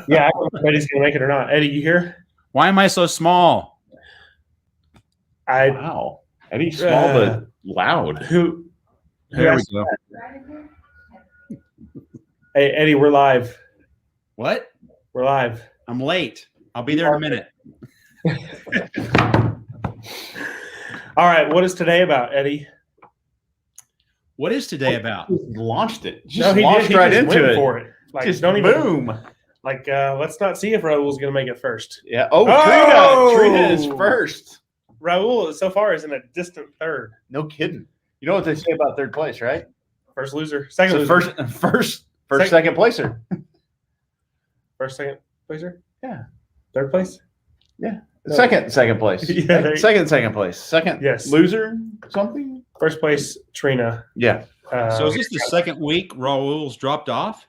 Yeah, I don't know if Eddie's going to make it or not. Eddie, you here? Why am I so small? Wow. Eddie's small but loud. Who There we asked go. that? Hey, Eddie, we're live. What? We're live. I'm late. I'll be there in a minute. All right, what is today about, Eddie? What is today about? Launched it. No, he launched did. He right just into went it. for it. Like, Just don't even boom. like. Let's not see if Raul's going to make it first. Yeah. Oh, Oh! Trina is first. Raul so far is in a distant third. No kidding. You know what they say about third place, right? First loser, second So loser, second placer. first, second placer. Yeah. Third place. Yeah. No. Second place. Yeah, second place. Second Yes. loser something. First place, Trina. Yeah. So is this the second week Raul's dropped off?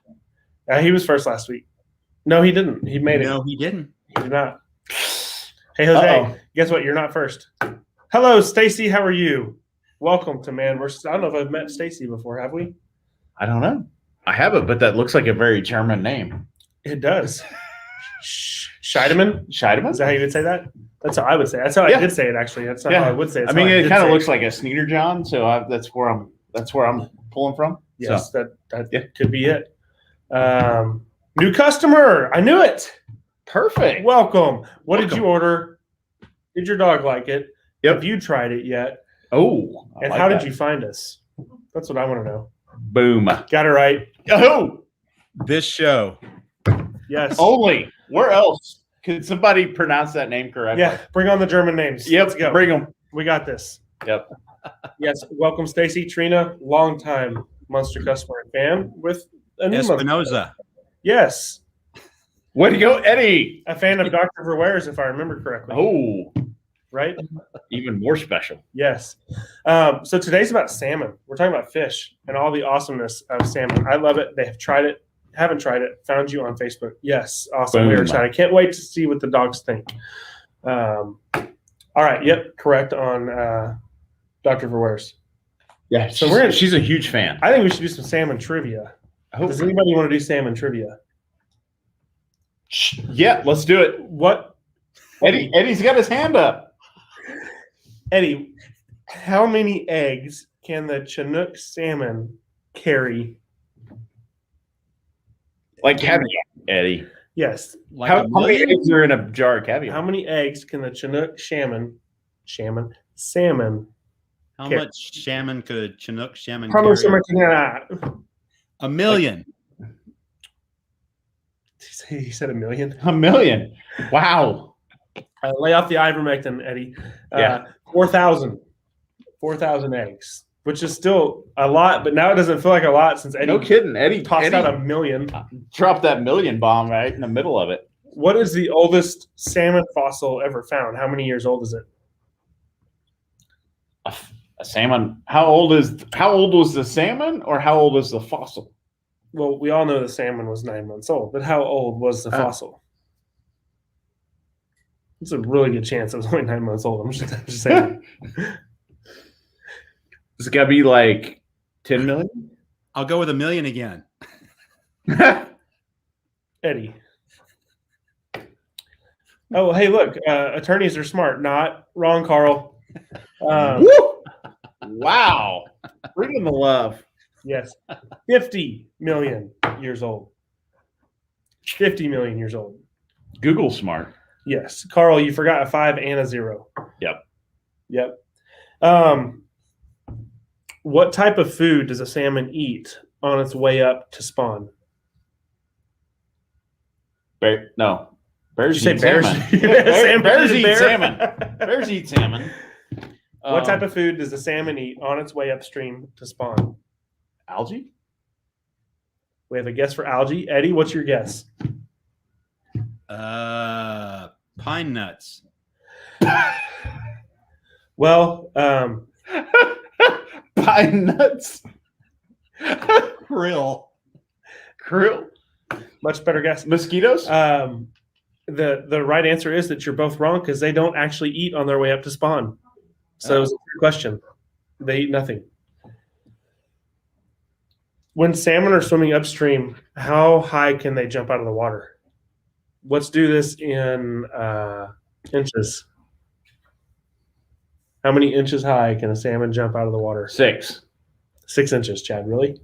He was first last week. No, he didn't. He made it. No, he didn't. He did not. Hey, Jose, Uh-oh. guess what? You're not first. Hello, Stacy. How are you? Welcome to Man vs. I don't know if I've met Stacy before. Have we? I don't know. I haven't, but that looks like a very German name. It does. Scheidemann? Scheidemann? Is that how you would say that? That's how I would say it. That's how I did say it, actually. That's not how I would say it. I That's mean, how it did kind of say looks like a Sneeder John, so that's where I'm pulling from. Yes, So. that could be it. New customer. I knew it. Perfect. Welcome. What did Welcome. you order? Did your dog like it? Yep. Have you tried it yet? Oh, I And like how that. did you find us? That's what I want to know. Boom. Got it right. Oh, This show. Yes. only. Where else could somebody pronounce that name correctly? Yeah. Bring on the German names. Yep. Let's go. Bring them. We got this. Yep. Yes. Welcome, Stacy. Trina, longtime Monster customer and fan with a new Monster. Espinoza. Yes. Way to go, Eddie. A fan of Dr. Verwares, if I remember correctly. Oh, Right? even more special. Yes. So today's about salmon. We're talking about fish and all the awesomeness of salmon. I love it. They have tried it. Haven't tried it. Found you on Facebook. Yes. Awesome. We're Boom. excited. Can't wait to see what the dogs think. All right. Yep. Correct on Dr. Verwares. Yeah. So she's a huge fan. I think we should do some salmon trivia. Oh. Does anybody want to do salmon trivia? Yeah, let's do it. What? Eddie's got his hand up. Eddie, how many eggs can the Chinook salmon carry? Like caviar, Eddie. Yes. Like How a many million? eggs are in a jar of caviar? How many eggs can the Chinook salmon How Okay. much salmon could a Chinook salmon How much carry? can that? A million. He said a million. A million. Wow. Lay off the ivermectin, Eddie. Yeah. 4,000. 4,000 eggs, which is still a lot, but now it doesn't feel like a lot since Eddie No kidding. Eddie tossed out a million. dropped that million bomb right in the middle of it. What is the oldest salmon fossil ever found? How many years old is it? A salmon. How old was the salmon, or how old is the fossil? Well, we all know the salmon was 9 months old, but how old was the fossil? It's a really good chance it was only 9 months old. I'm just saying. It's got to be like 10 million. I'll go with a million again. Eddie. Oh, hey, look. Attorneys are smart. Not wrong, Carl. Wow. Bring the love. Yes. 50 million years old. 50 million years old. Google smart. Yes. Carl, you forgot a 5 and a 0. Yep. What type of food does a salmon eat on its way up to spawn? Bears Did you say eat bears? salmon. Bears eat Bear? salmon. Bears eat salmon. What type of food does the salmon eat on its way upstream to spawn? algae? We have a guess for algae. Eddie, what's your guess? Pine nuts. Well, Pine nuts. Krill. Krill. much better guess. Mosquitoes? The right answer is that you're both wrong because they don't actually eat on their way up to spawn. So it's a good question. They eat nothing. When salmon are swimming upstream, how high can they jump out of the water? Let's do this in inches. How many inches high can a salmon jump out of the water? 6. 6 inches, Chad. Really?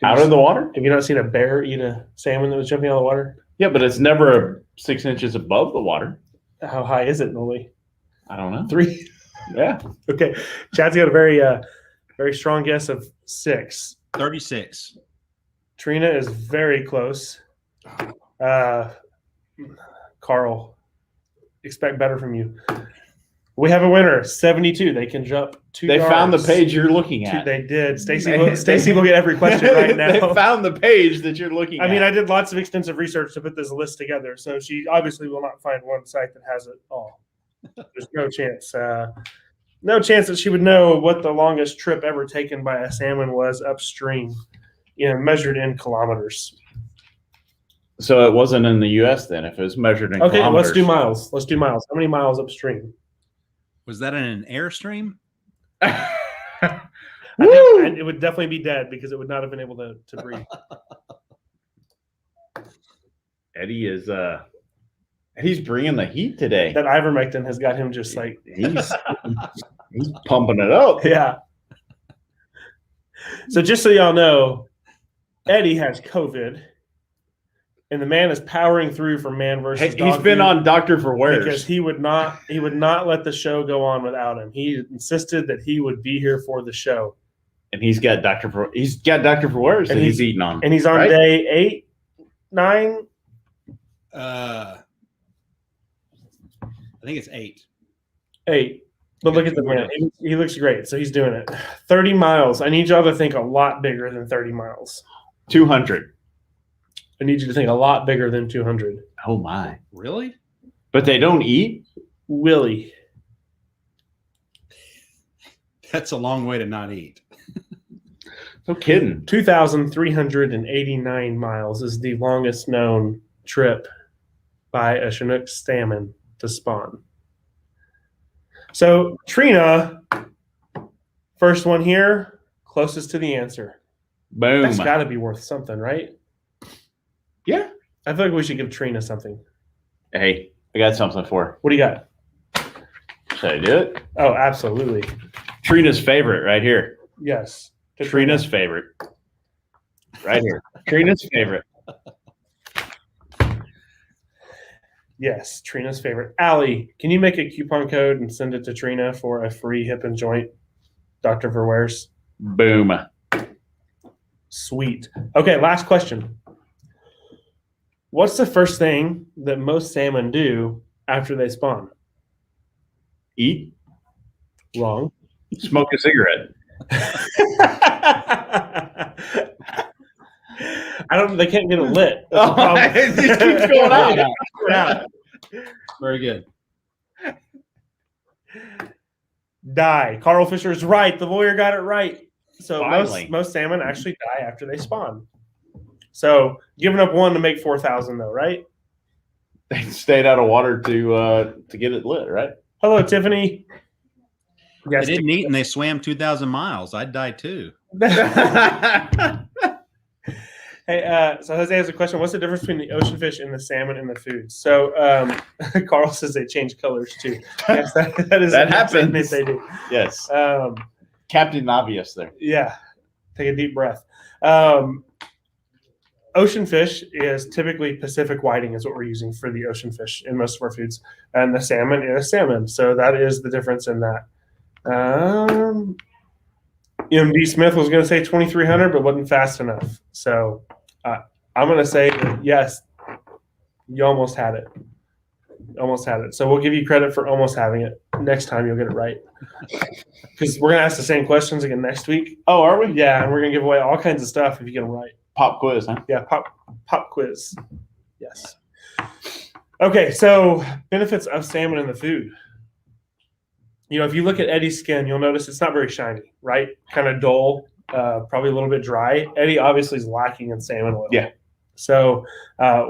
Out of the water? Have you not seen a bear eat a salmon that was jumping out of the water? Yeah, but it's never 6 inches above the water. How high is it, Noli? I don't know. 3. Yeah. Okay. Chad's got a very strong guess of 6. 36. Trina is very close. Carl, expect better from you. We have a winner, 72. They can jump 2 They yards. found the page you're looking at. They did. Stacy will get every question right now. They found the page that you're looking at. I mean, I did lots of extensive research to put this list together, so she obviously will not find one site that has it all. There's no chance. No chance that she would know what the longest trip ever taken by a salmon was upstream, measured in kilometers. So it wasn't in the U.S. then, if it was measured in kilometers. Let's do miles. Let's do miles. How many miles upstream? Was that in an airstream? I think it would definitely be dead because it would not have been able to breathe. Eddie is he's bringing the heat today. That ivermectin has got him just like He's pumping it up. yeah. So just so y'all know, Eddie has COVID, and the man is powering through for man versus dog. He's been food on Doctor for Wares because he would not let the show go on without him. He insisted that he would be here for the show, and he's got Doctor for Wares that he's eating on, and he's on day 8, 9. I think it's 8. 8. But look at the man. He looks great. So he's doing it. 30 miles. I need y'all to think a lot bigger than 30 miles. 200. I need you to think a lot bigger than 200. Oh, my. Really? But they don't eat? Willie. That's a long way to not eat. No kidding. 2,389 miles is the longest known trip by a Chinook salmon to spawn. So, Trina, first one here, closest to the answer. Boom. That's got to be worth something, right? Yeah. I feel like we should give Trina something. Hey, I got something for her. What do you got? Should I do it? Oh, absolutely. Trina's favorite right here. Yes. Trina's favorite. Right here. Trina's favorite. Yes, Trina's favorite. Allie, can you make a coupon code and send it to Trina for a free hip and joint Dr. Verwares? Boom. Sweet. Okay, last question. What's the first thing that most salmon do after they spawn? Eat. Wrong. Smoke a cigarette. They can't get it lit. It just keeps going out. Yeah. Very good. Die. Carl Fisher is right. The lawyer got it right. So Finally. most salmon actually die after they spawn. So giving up one to make 4,000 though, right? They stayed out of water to get it lit, right? Hello, Tiffany. Yes. They didn't eat and they swam 2,000 miles. I'd die too. Hey, so Jose has a question. What's the difference between the ocean fish and the salmon and the food? So Carl says they change colors too. Yes, that happens. They do. Yes. Captain Obvious there. Yeah. Take a deep breath. Ocean fish is typically Pacific whiting is what we're using for the ocean fish in most of our foods. And the salmon is salmon. So that is the difference in that. MD Smith was going to say 2,300, but wasn't fast enough. So I'm going to say that, yes, you almost had it. Almost had it. So we'll give you credit for almost having it. Next time you'll get it right. Because we're going to ask the same questions again next week. Oh, are we? Yeah, and we're going to give away all kinds of stuff if you get them right. Pop quiz, huh? Yeah, pop quiz. Yes. Okay, so benefits of salmon in the food. If you look at Eddie's skin, you'll notice it's not very shiny, right? Kind of dull, probably a little bit dry. Eddie obviously is lacking in salmon oil. Yeah. So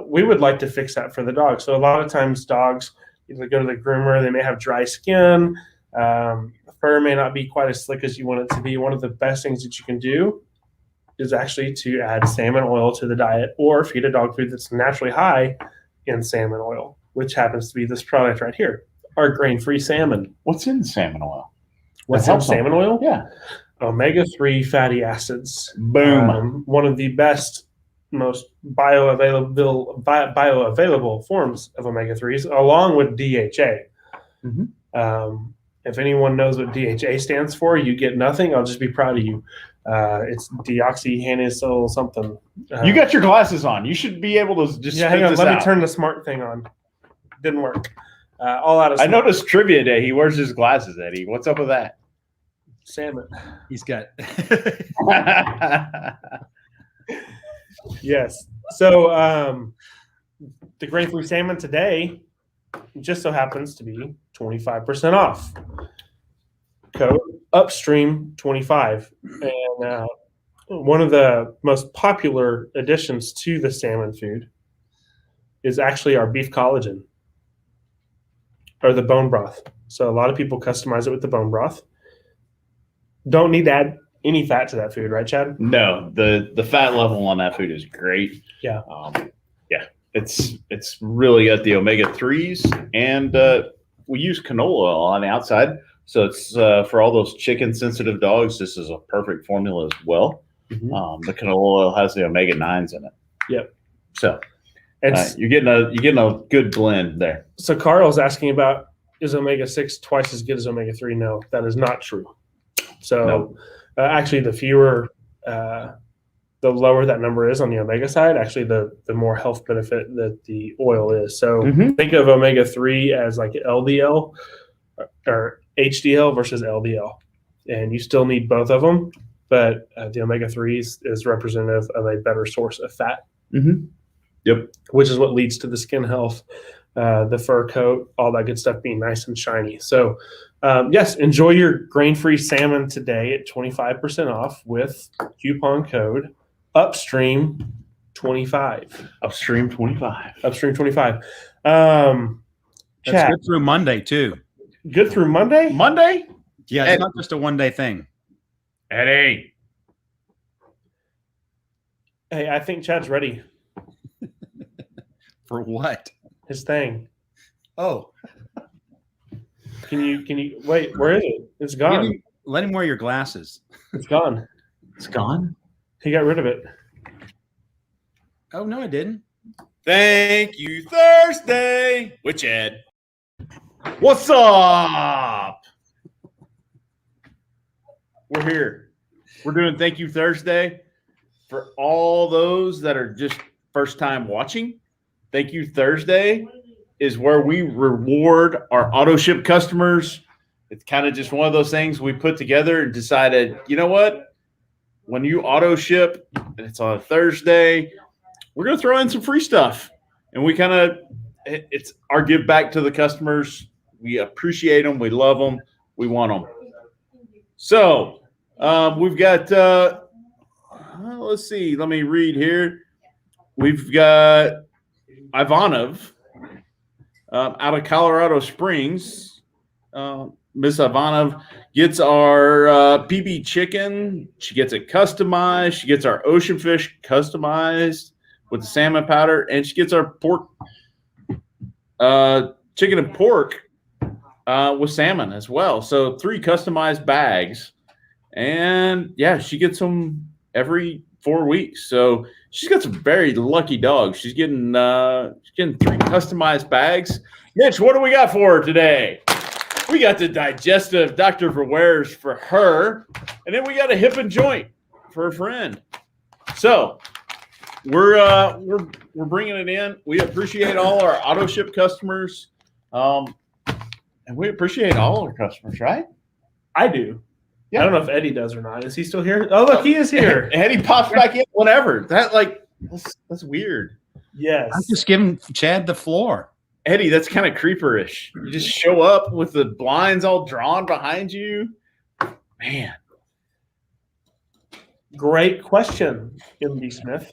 we would like to fix that for the dog. So a lot of times dogs, if they go to the groomer, they may have dry skin. The fur may not be quite as slick as you want it to be. One of the best things that you can do is actually to add salmon oil to the diet or feed a dog food that's naturally high in salmon oil, which happens to be this product right here, our grain-free salmon. What's in salmon oil? What's That in helps them. salmon oil? Yeah. Omega-3 fatty acids. Boom. One of the best, most bioavailable forms of omega-3s, along with DHA. If anyone knows what DHA stands for, you get nothing. I'll just be proud of you. It's deoxyhenyl something. You got your glasses on. You should be able to just hang spit on. this Let out. me turn the smart thing on. Didn't work. All out of I smart. noticed trivia day. He wears his glasses, Eddie. What's up with that? Salmon. He's got. Yes. So the grain-free salmon today just so happens to be 25% off. Code Upstream 25. And one of the most popular additions to the salmon food is actually our beef collagen or the bone broth. So a lot of people customize it with the bone broth. Don't need to add any fat to that food, right, Chad? No, the fat level on that food is great. Yeah. Yeah. It's really got the omega-3s, and we use canola oil on the outside. So it's for all those chicken sensitive dogs, this is a perfect formula as well. Mm-hmm. The canola oil has the omega-9s in it. Yep. So And you're getting a good blend there. so Carl's asking about, is omega-6 twice as good as omega-3? No, that is not true. So No. Actually, the fewer, the lower that number is on the omega side, actually the more health benefit that the oil is. So think of omega-3 as like LDL or HDL versus LDL. And you still need both of them, but the omega-3s is representative of a better source of fat. Yep. Which is what leads to the skin health, the fur coat, all that good stuff being nice and shiny. So, yes, enjoy your grain-free salmon today at 25% off with coupon code Upstream25. Upstream 25. Upstream25. That's Chad, good through Monday too. good through Monday? Monday? Yeah, Ed- it's not just a one-day thing. Eddie. Hey, I think Chad's ready. For what? His thing. Oh, Can you wait? Where is it? It's gone. let him wear your glasses. It's gone. It's gone. He got rid of it. Oh no, I didn't. Thank you, Thursday. Which Ed? What's up? We're here. We're doing Thank You Thursday for all those that are just first time watching. Thank You Thursday is where we reward our auto ship customers. It's kind of just one of those things we put together and decided, you know what? When you auto ship and it's on a Thursday, we're going to throw in some free stuff. And we kind of, it's our give back to the customers. We appreciate them. We love them. We want them. So we've got, let's see, let me read here. We've got Ivanov out of Colorado Springs. Miss Ivanov gets our PB chicken. She gets it customized. She gets our ocean fish customized with the salmon powder, and she gets our pork, chicken and pork with salmon as well. So 3 customized bags, and yeah, she gets them every 4 weeks. So she's got some very lucky dogs. She's getting 3 customized bags. Mitch, what do we got for her today? We got the digestive Dr. Verwares for her, and then we got a hip and joint for a friend. So we're bringing it in. We appreciate all our auto ship customers, and we appreciate all our customers, right? I do. Yeah. I don't know if Eddie does or not. Is he still here? Oh, look, he is here. Eddie pops back in whenever. That's weird. Yes. I'm just giving Chad the floor. Eddie, that's kind of creeperish. You just show up with the blinds all drawn behind you. Man. Great question, MD Smith.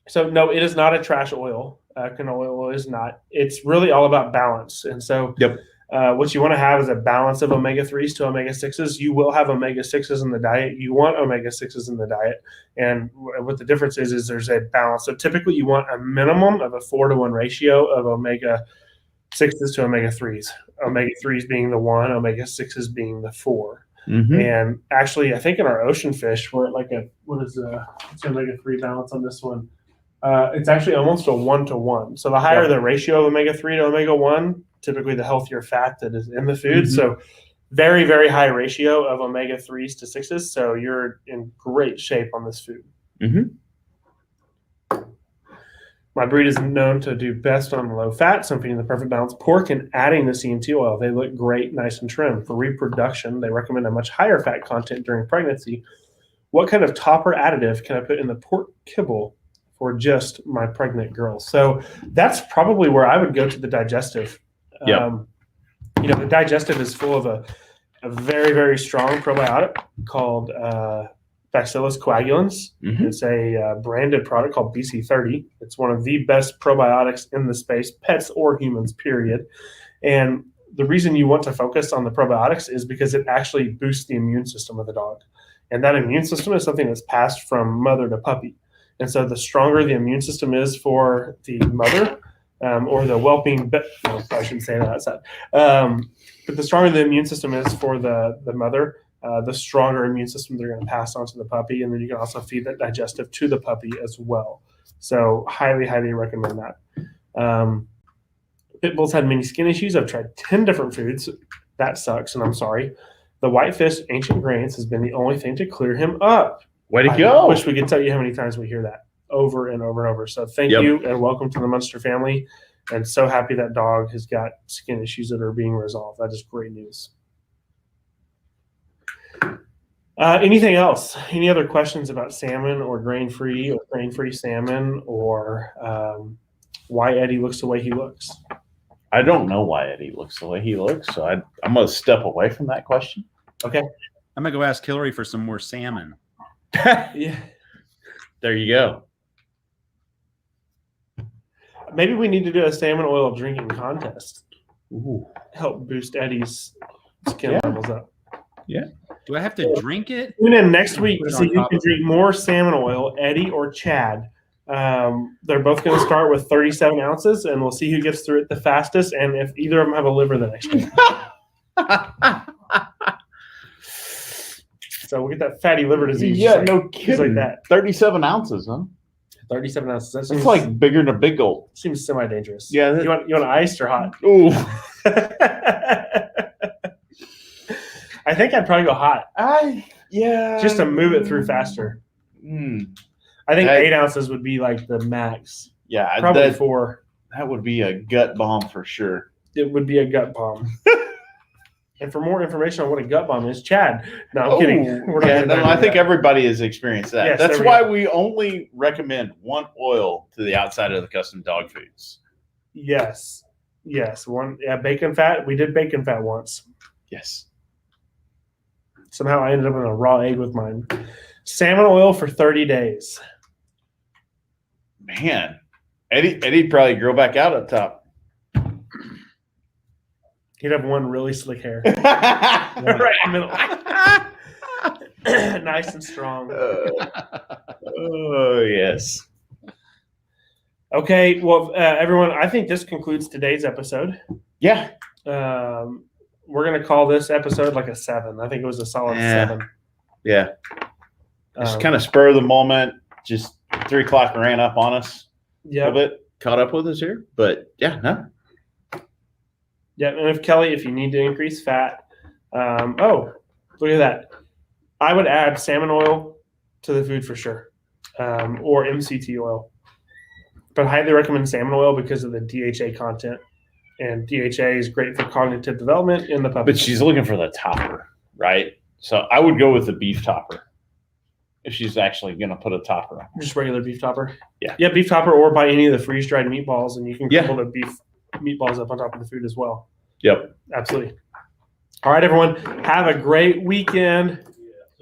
So, no, it is not a trash oil. Canola oil is not. It's really all about balance. And so, Yep. What you want to have is a balance of omega-3s to omega-6s. You will have omega-6s in the diet. You want omega-6s in the diet. And what the difference is there's a balance. So typically you want a minimum of a 4-to-1 ratio of omega-6s to omega-3s. Omega-3s being the 1, omega-6s being the 4. Mm-hmm. And actually, I think in our ocean fish, we're at like what's the omega-3 balance on this one? It's actually almost a 1-to-1. So the higher the ratio of omega-3 to omega-1, typically the healthier fat that is in the food. Mm-hmm. So very, very high ratio of omega-3s to 6s. So you're in great shape on this food. Mm-hmm. My breed is known to do best on low fat, so I'm feeding the perfect balance. Pork and adding the CMT oil, they look great, nice and trim. For reproduction, they recommend a much higher fat content during pregnancy. What kind of topper additive can I put in the pork kibble for just my pregnant girl? So that's probably where I would go to the digestive. Yep. The digestive is full of a very, very strong probiotic called Bacillus coagulans. Mm-hmm. It's a branded product called BC30. It's one of the best probiotics in the space, pets or humans, period. And the reason you want to focus on the probiotics is because it actually boosts the immune system of the dog. And that immune system is something that's passed from mother to puppy. And so the stronger the immune system is for the mother, or the whelping, I shouldn't say that outside. But the stronger the immune system is for the mother, the stronger immune system they're going to pass on to the puppy. And then you can also feed that digestive to the puppy as well. So highly, highly recommend that. Pit bulls had many skin issues. I've tried 10 different foods. That sucks, and I'm sorry. The whitefish ancient grains has been the only thing to clear him up. Way to I go. wish we could tell you how many times we hear that over and over and over. So thank you and welcome to the Munster family. And so happy that dog has got skin issues that are being resolved. That is great news. Anything else? Any other questions about salmon or grain-free salmon or why Eddie looks the way he looks? I don't know why Eddie looks the way he looks, so I'm going to step away from that question. Okay. I'm going to go ask Hillary for some more salmon. Yeah. There you go. Maybe we need to do a salmon oil drinking contest. Ooh. Help boost Eddie's skin levels up. Yeah. Do I have to drink it? Tune in next week Put to it see on who top can of drink more salmon oil, Eddie or Chad. They're both going to start with 37 ounces, and we'll see who gets through it the fastest and if either of them have a liver the next day. So we'll get that fatty liver disease. Yeah, just no just kidding. like that. 37 ounces, huh? 37 ounces. That It's seems like bigger than a big old. seems semi-dangerous. Yeah. You want iced or hot? Ooh. I think I'd probably go hot Yeah. just to move it through faster. I think 8 ounces would be like the max. Yeah, Probably 4. that would be a gut bomb for sure. It would be a gut bomb. And for more information on what a gut bomb is, Chad. No, I'm kidding. We're not Yeah, gonna no, dive I into think that. everybody has experienced that. Yes, That's there we why go. we only recommend one oil to the outside of the custom dog foods. Yes. Bacon fat. We did bacon fat once. Yes. Somehow I ended up in a raw egg with mine. Salmon oil for 30 days. Man, Eddie'd probably grow back out up top. He'd have one really slick hair. Right in the middle. Nice and strong. Oh, yes. Okay, well, everyone, I think this concludes today's episode. Yeah. We're going to call this episode like a 7. I think it was a solid 7. Yeah. Just Um, kind of spur of the moment. Just 3 o'clock ran up on us a Yeah. little bit. Caught up with us here. But, yeah, no. Yeah, and if Kelly, if you need to increase fat, look at that. I would add salmon oil to the food for sure, or MCT oil. But I highly recommend salmon oil because of the DHA content, and DHA is great for cognitive development in the puppy. But she's looking for the topper, right? So I would go with the beef topper if she's actually going to put a topper on. Just regular beef topper. Yeah. Yeah, beef topper, or buy any of the freeze dried meatballs, and you can Yeah. crumble the beef meatballs up on top of the food as well. Yep. Absolutely. All right, everyone. Have a great weekend.